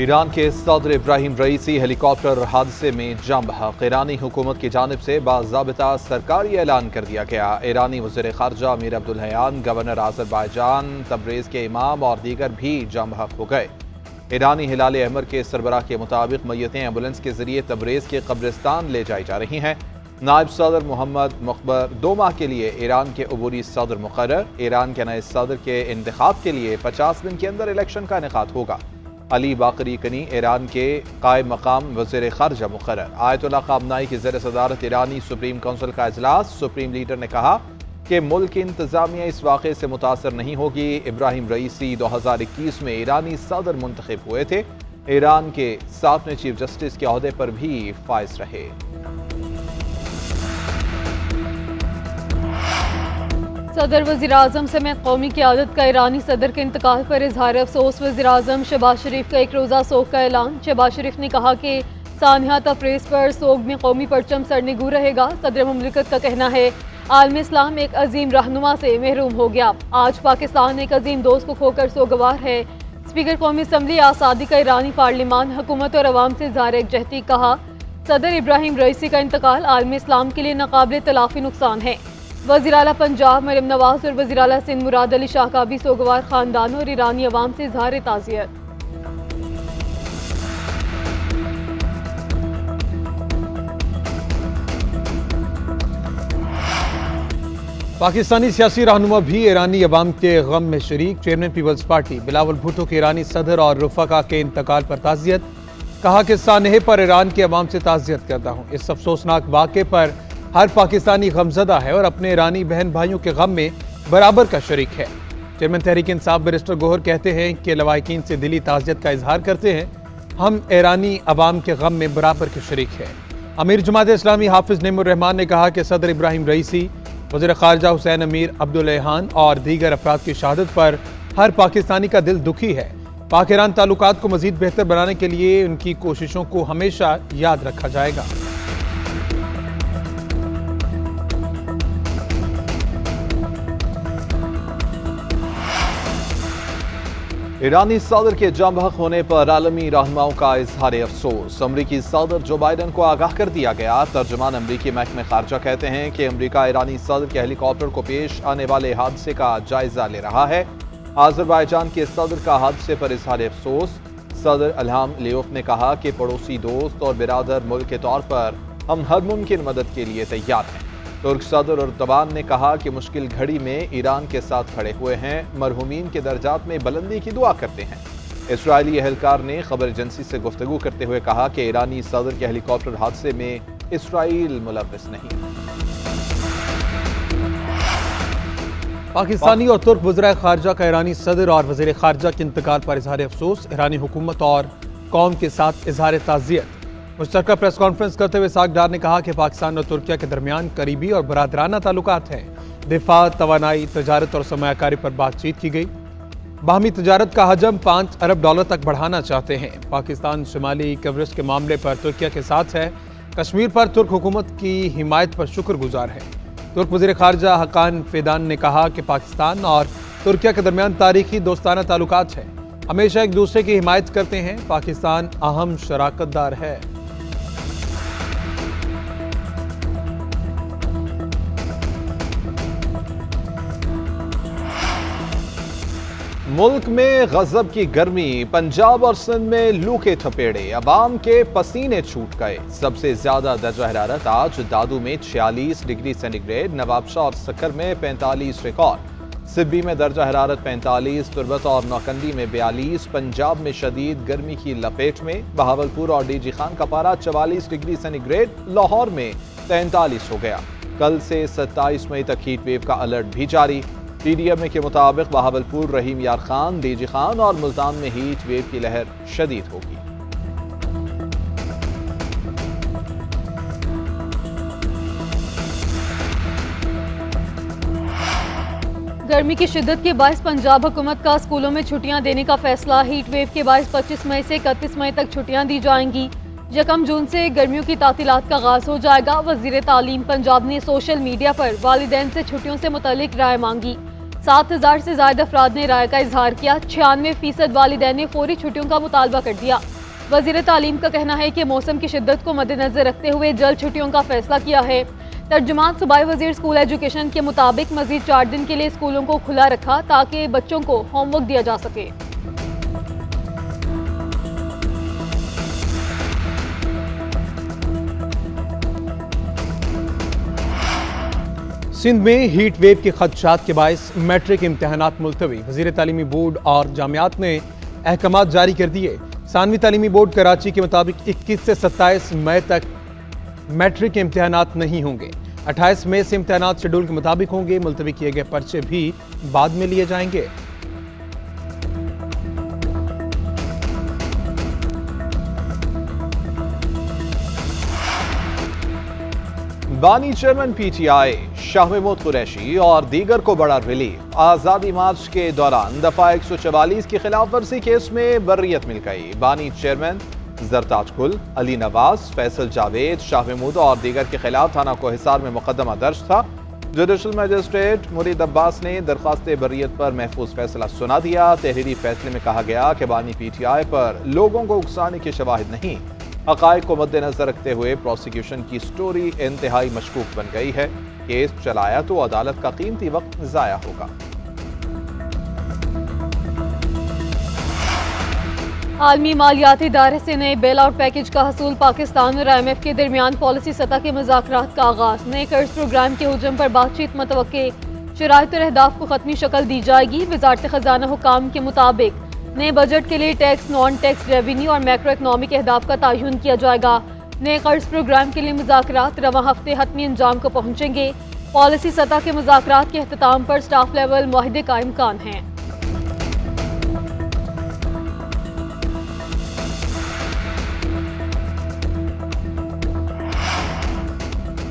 Iran के सदर इब्राहिम रईसी helicopter हादसे में जान बहक। ईरानी हुकूमत की जानिब से बाज़ाबिता सरकारी ऐलान कर दिया गया। ईरानी वज़ीर ख़ारजा अमीर अब्दुल्लहयान, गवर्नर आज़रबाईजान, तब्रेज़ के इमाम और दीगर भी जान बहक हो गए। ईरानी हिलाल अहमर के सरबराह के मुताबिक मय्यतें एम्बुलेंस के जरिए तब्रेज़ के कब्रिस्तान ले जाई जा रही हैं। नायब सदर मोहम्मद मुखबर 2 माह के लिए ईरान के अबूरी सदर मुकर्रर। ईरान के नए सदर के इंतखाब के लिए 50 दिन के अंदर इलेक्शन का इनेकाद होगा। अली बाकरी कनी ईरान के कायम मकाम वज़ीर ख़ारजा मुकर्रर। आयतुल्लाह ख़ामनाई की ज़ेर सदारत ईरानी सुप्रीम काउंसिल का इजलास। सुप्रीम लीडर ने कहा कि मुल्क की इंतज़ामिया इस वाक़े से मुतासर नहीं होगी। इब्राहिम रईसी 2021 में ईरानी सदर मुंतखब हुए थे। ईरान के 7वें चीफ जस्टिस के अहदे पर भी फाइज रहे। सदर वज़ीर-ए-आज़म समेत कौमी क़यादत का ईरानी सदर के इंतकाल पर इजहार अफसोस। वज़ीर-ए-आज़म शहबाज शरीफ का 1 रोज़ा सोग का ऐलान। शहबाज शरीफ ने कहा कि सानिया तफरीज़ पर सोग में कौमी परचम सरनिगू रहेगा। सदर मुमलिकत का कहना है आलम इस्लाम एक अजीम रहनुमा से महरूम हो गया। आज पाकिस्तान एक अजीम दोस्त को खोकर सोगवार है। स्पीकर कौमी असम्बली आज़ादी का ईरानी पार्लिमान हुकूमत और अवाम से ज़ाहिर यकजहती। कहा सदर इब्राहिम रईसी का इंतकाल आलम इस्लाम के लिए नाकाबिल तलाफ़ी नुकसान है। वज़ीर आला पंजाब मरियम नवाज और वज़ीर आला सिंध मुराद अली शाह का भी सोगवार खानदान और ईरानी अवाम से इज़हार ताज़ियत। पाकिस्तानी सियासी रहनुमा भी ईरानी अवाम के गम में शरीक। Chairman Peoples Party Bilawal Bhutto के ईरानी सदर और रफ़का के इंतकाल पर ताज़ियत। कहा कि सानहे पर ईरान के अवाम से ताज़ियत करता हूँ। इस अफसोसनाक वाक़े पर हर पाकिस्तानी गमज़दा है और अपने ईरानी बहन भाइयों के गम में बराबर का शरीक है। चेयरमैन तहरीक इंसाफ बैरिस्टर गोहर कहते हैं कि लवाहिकीन से दिली ताज़ियत का इजहार करते हैं। हम ईरानी अवाम के गम में बराबर के शरीक हैं। अमीर जमात इस्लामी हाफिज़ नईमुर रहमान ने कहा कि सदर इब्राहिम रईसी, वज़ीर ख़ारजा हुसैन अमीर अब्दुल्लहयान और दीगर अफराद की शहादत पर हर पाकिस्तानी का दिल दुखी है। पाक ईरान ताल्लुकात को मज़ीद बेहतर बनाने के लिए उनकी कोशिशों को हमेशा याद रखा जाएगा। ईरानी सदर के जान बहक होने पर आलमी रहनुमाओं का इजहार अफसोस। अमरीकी सदर जो बाइडन को आगाह कर दिया गया। तर्जुमान अमरीकी महकमे खारजा कहते हैं कि अमरीका ईरानी सदर के हेलीकॉप्टर को पेश आने वाले हादसे का जायजा ले रहा है। आज़रबाईजान के सदर का हादसे पर इजहार अफसोस। सदर इल्हाम अलीयव ने कहा कि पड़ोसी दोस्त और बिरादर मुल्क के तौर पर हम हर मुमकिन मदद के लिए तैयार हैं। तुर्क सदर अर्दवान ने कहा कि मुश्किल घड़ी में ईरान के साथ खड़े हुए हैं। मरहूमीन के दर्जात में बुलंदी की दुआ करते हैं। इसराइली एहलकार ने खबर एजेंसी से गुफ्तगू करते हुए कहा कि ईरानी सदर के हेलीकॉप्टर हादसे में इसराइल मुलव्विस नहीं। पाकिस्तानी और तुर्क वज़ीर ख़ारजा का ईरानी सदर और वज़ीर ख़ारजा के इंतकाल पर इजहार अफसोस। ईरानी हुकूमत और कौम के साथ इजहार ताज़ियत। मुश्तरका प्रेस कॉन्फ्रेंस करते हुए साक डार ने कहा कि पाकिस्तान और तुर्किया के दरमियान करीबी और बरादराना ताल्लुकात हैं। दिफा, तवानाई, तजारत और सरमायाकारी पर बातचीत की गई। बाहमी तजारत का हजम $5 अरब तक बढ़ाना चाहते हैं। पाकिस्तान शुमाली कवरेज के मामले पर तुर्किया के साथ है। कश्मीर पर तुर्क हुकूमत की हिमायत पर शुक्रगुजार है। तुर्क वज़ीर ख़ारजा हकान फिदान ने कहा कि पाकिस्तान और तुर्किया के दरमियान तारीखी दोस्ताना ताल्लुकात हैं। हमेशा एक दूसरे की हिमायत करते हैं। पाकिस्तान अहम शराकतदार है। मुल्क में गजब की गर्मी। पंजाब और सिंध में लू के थपेड़े, अवाम के पसीने छूट गए। सबसे ज्यादा दर्जा हरारत आज दादू में 46 डिग्री सेंटीग्रेड, नवाबशाह और सखर में 45 रिकॉर्ड, सिब्बी में दर्जा हरारत 45, तुरबत और नौकंडी में 42। पंजाब में शदीद गर्मी की लपेट में बहावलपुर और डीजी खान का पारा 44 डिग्री सेंटीग्रेड, लाहौर में 43 हो गया। कल से 27 मई तक हीट वेव का अलर्ट भी जारी। PDM के मुताबिक बहावलपुर, रहीम यार खान, डीजी खान और मुल्तान में हीट वेव की लहर शदीद होगी। गर्मी की शिद्दत के बायस पंजाब हुकूमत का स्कूलों में छुट्टियां देने का फैसला। हीट वेव के बायस 25 मई से 31 मई तक छुट्टियां दी जाएंगी। 1 जून से गर्मियों की तातीलात का आगाज हो जाएगा। वज़ीर तालीम पंजाब ने सोशल मीडिया पर वालिदैन से छुट्टियों से मुतल्लिक राय मांगी। 7,000 से ज्यादा अफराद ने राय का इजहार किया। 96% वालिदैन ने फौरी छुट्टियों का मुतालबा कर दिया। वजीर तालीम का कहना है कि मौसम की शिद्दत को मद्देनजर रखते हुए जल्द छुट्टियों का फैसला किया है। तर्जुमान सूबाई वजीर स्कूल एजुकेशन के मुताबिक मजीद 4 दिन के लिए स्कूलों को खुला रखा ताकि बच्चों को होमवर्क दिया जा सके। सिंध में हीट वेव के खदशात के बायस मैट्रिक इम्तहानात मुलतवी। वजीर तालीमी बोर्ड और जामियात ने अहकामात जारी कर दिए। सानवी तालीमी बोर्ड कराची के मुताबिक 21 से 27 मई तक मैट्रिक इम्तहानात नहीं होंगे। 28 मई से इम्तहानात शेड्यूल के मुताबिक होंगे। मुलतवी किए गए पर्चे भी बाद में लिए जाएंगे। बानी चेयरमैन पीटीआई शाह महमूद कुरैशी और दीगर को बड़ा रिलीफ। आजादी मार्च के दौरान दफा 144 की खिलाफ वर्जी केस में बर्रियत मिल गई। बानी चेयरमैन जरताज गुल, अली नवाज, फैसल जावेद, शाह महमूद और दीगर के खिलाफ थाना कोहिसार में मुकदमा दर्ज था। जुडिशल मजिस्ट्रेट मुरीद अब्बास ने दरख्वास्त बर्रियत पर महफूज फैसला सुना दिया। तहरीरी फैसले में कहा गया कि बानी पीटीआई पर लोगों को उकसाने के शवाहिद नहीं, हक़ाइक़ को मद्देनजर रखते हुए प्रोसिक्यूशन की स्टोरी इंतहाई मशकूक बन गई है। केस चलाया तो अदालत का कीमती वक्त ज़ाया होगा। आलमी मालियाती इदारे से नए बेल आउट पैकेज का हसूल। पाकिस्तान और IMF के दरमियान पॉलिसी सतह के मुज़ाकरात का आगाज। नए कर्ज प्रोग्राम के हुजम पर बातचीत मतवक्के। शराइत और अहदाफ को खत्मी शक्ल दी जाएगी। वज़ारत ख़ज़ाना हुकाम के मुताबिक नए बजट के लिए टैक्स, नॉन टैक्स रेवेन्यू और मैक्रो इकनॉमिक अहदाफ का तयन किया जाएगा। नए कर्ज प्रोग्राम के लिए मुज़ाकरात रवां हफ्ते हतमी अंजाम को पहुंचेंगे। पॉलिसी सतह के मुज़ाकरात के अख्ताम पर स्टाफ लेवल मुआहदे का इम्कान है।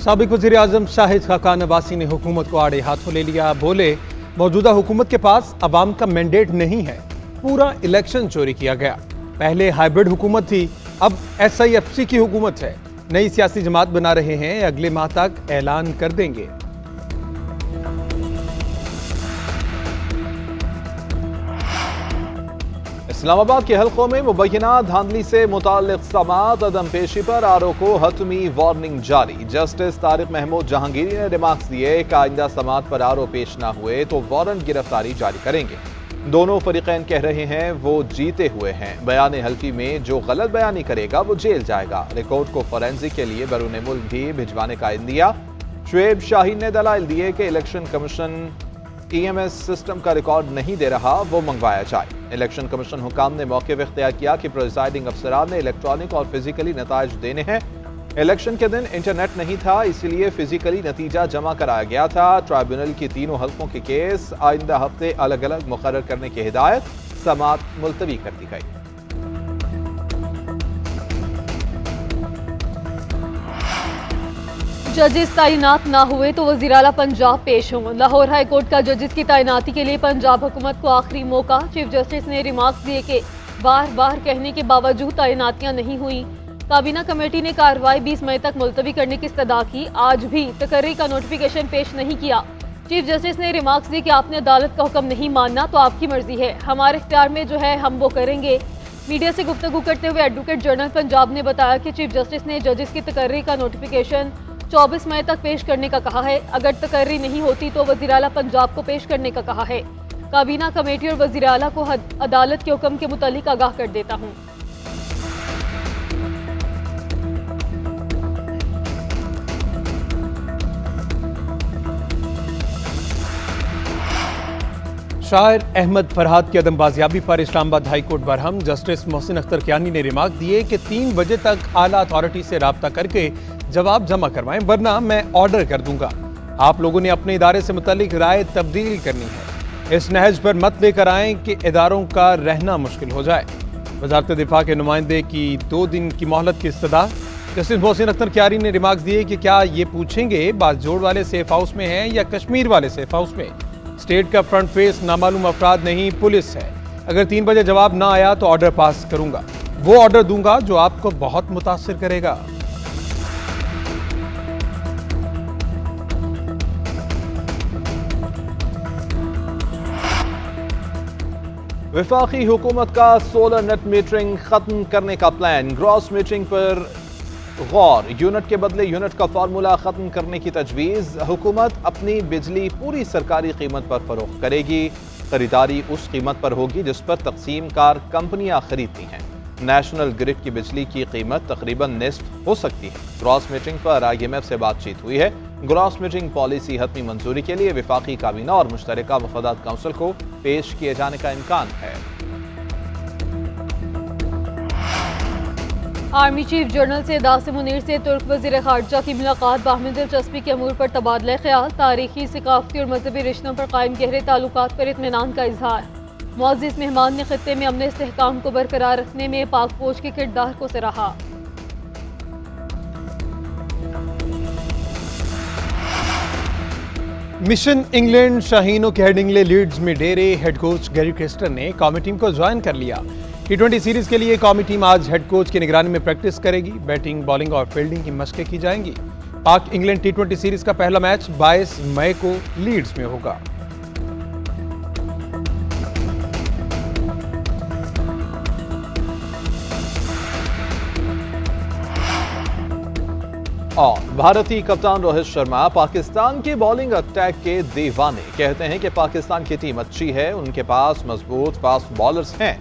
साबिक वज़ीर आज़म शाहिद खाकान अब्बासी ने हुकूमत को आड़े हाथों ले लिया। बोले, मौजूदा हुकूमत के पास अवाम का मैंडेट नहीं है, पूरा इलेक्शन चोरी किया गया। पहले हाइब्रिड हुकूमत थी, अब SIFC की हुकूमत है। नई सियासी जमात बना रहे हैं, अगले माह तक ऐलान कर देंगे। इस्लामाबाद के हल्कों में मुबैना धांधली से मुताल्लिक समात अदम पेशी पर आरओ को हतमी वार्निंग जारी। जस्टिस तारिक महमूद जहांगीरी ने रिमार्क्स दिए कि आइंदा समात पर आरओ पेश न हुए तो वारंट गिरफ्तारी जारी करेंगे। दोनों फरीकैन कह रहे हैं वो जीते हुए हैं। बयान हल्फी में जो गलत बयानी करेगा वो जेल जाएगा। रिकॉर्ड को फोरेंसिक के लिए बैरून मुल्क भी भिजवाने का इंदिया। शुएब शाहीन ने दलाइल दिए कि इलेक्शन कमीशन EMS सिस्टम का रिकॉर्ड नहीं दे रहा, वो मंगवाया जाए। इलेक्शन कमीशन हुकाम ने मौक़िफ़ इख्तियार किया कि प्रिजाइडिंग अफसरान ने इलेक्ट्रॉनिक और फिजिकली नताइज देने हैं। इलेक्शन के दिन इंटरनेट नहीं था, इसलिए फिजिकली नतीजा जमा कराया गया था। ट्राइब्यूनल की तीनों हल्कों के केस आइंदा हफ्ते अलग अलग मुकर्रर करने की हिदायत। समात मुलतवी कर दी गई। जजेस तैनात ना हुए तो वज़ीर आला पंजाब पेश हों। लाहौर हाई कोर्ट का जजेस की तैनाती के लिए पंजाब हुकूमत को आखिरी मौका। चीफ जस्टिस ने रिमार्क्स दिए कि बार बार कहने के बावजूद तैनातियां नहीं हुई। काबीना कमेटी ने कार्रवाई 20 मई तक मुलतवी करने की इस्तदा की, आज भी तकर्री का नोटिफिकेशन पेश नहीं किया। चीफ जस्टिस ने रिमार्क्स दिए कि आपने अदालत का हुक्म नहीं मानना तो आपकी मर्जी है, हमारे इख्तियार में जो है हम वो करेंगे। मीडिया से गुफ्तगू करते हुए एडवोकेट जनरल पंजाब ने बताया कि चीफ जस्टिस ने जजेस की तकर्री का नोटिफिकेशन 24 मई तक पेश करने का कहा है। अगर तकर्री नहीं होती तो वज़ीर आला पंजाब को पेश करने का कहा है। काबीना कमेटी और वज़ीर आला को अदालत के हुक्म के मुतालिक आगाह कर देता हूँ। शायर अहमद फरहाद की अदम बाजियाबी पर Islamabad high court Barham. Justice Mohsin Akhtar Kiani ने रिमार्क दिए कि 3 बजे तक आला अथॉरिटी से राब्ता करके जवाब जमा करवाएं, वरना मैं ऑर्डर कर दूंगा। आप लोगों ने अपने इदारे से मुतालिक राय तब्दील करनी है। इस नहज पर मत लेकर आएँ कि इदारों का रहना मुश्किल हो जाए। वजारत दिफा के नुमाइंदे की 2 दिन की मोहलत की इस्तदा। जस्टिस मोहसिन अख्तर कियानी ने रिमार्क दिए कि क्या ये पूछेंगे बाजोड़ वाले सेफ हाउस में हैं या कश्मीर वाले सेफ हाउस में। स्टेट का फ्रंट फेस नामालूम अफराद नहीं, पुलिस है। अगर 3 बजे जवाब ना आया तो ऑर्डर पास करूंगा, वो ऑर्डर दूंगा जो आपको बहुत मुतासिर करेगा। वफाकी हुकूमत का सोलर नेट मीटरिंग खत्म करने का प्लान, ग्रॉस मीटरिंग पर गौर, यूनिट के बदले यूनिट का फार्मूला खत्म करने की तजवीज़। हुकूमत अपनी बिजली पूरी सरकारी कीमत पर फरोख्त करेगी, खरीदारी उस कीमत पर होगी जिस पर तकसीम कार कंपनियां खरीदती हैं। नेशनल ग्रिड की बिजली की कीमत तकरीबन निस्फ हो सकती है। ग्रॉस मीटरिंग पर IMF से बातचीत हुई है। ग्रॉस मीटरिंग पॉलिसी हतमी मंजूरी के लिए वफाकी काबीना और मुश्तरका वफादात काउंसिल को पेश किए जाने का इम्कान है। आर्मी चीफ जनरल से दासिम मुनीर से तुर्क वज़ीर ख़ारजा की मुलाकात, बाहमी दिलचस्पी के अमूर पर तबादला ख्याल, तारीखी, सकाफती और मजहबी रिश्तों पर कायम गहरे ताल्लुकात पर इत्मीनान का इजहार। मुअज़्ज़िज़ मेहमान ने खित्ते में अमन इस्तेहकाम को बरकरार रखने में पाक फौज के किरदार को सराहा। मिशन इंग्लैंड शाहीनों के हेडिंगले लीड्स में डेरे हेड कोच गैरी क्रिस्टन ने कौमी टीम को ज्वाइन कर लिया। T20 सीरीज के लिए कौमी टीम आज हेड कोच की निगरानी में प्रैक्टिस करेगी। बैटिंग, बॉलिंग और फील्डिंग की मशकें की जाएंगी। पाक इंग्लैंड T20 सीरीज का पहला मैच 22 मई को लीड्स में होगा। और भारतीय कप्तान रोहित शर्मा पाकिस्तान के बॉलिंग अटैक के दीवाने, कहते हैं कि पाकिस्तान की टीम अच्छी है, उनके पास मजबूत फास्ट बॉलर्स हैं।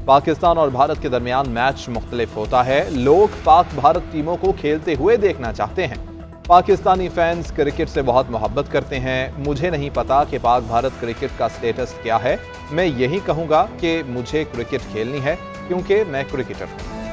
पाकिस्तान और भारत के दरमियान मैच मुख्तलिफ होता है। लोग पाक भारत टीमों को खेलते हुए देखना चाहते हैं। पाकिस्तानी फैंस क्रिकेट से बहुत मोहब्बत करते हैं। मुझे नहीं पता कि पाक भारत क्रिकेट का स्टेटस क्या है। मैं यही कहूँगा कि मुझे क्रिकेट खेलनी है क्योंकि मैं क्रिकेटर हूँ।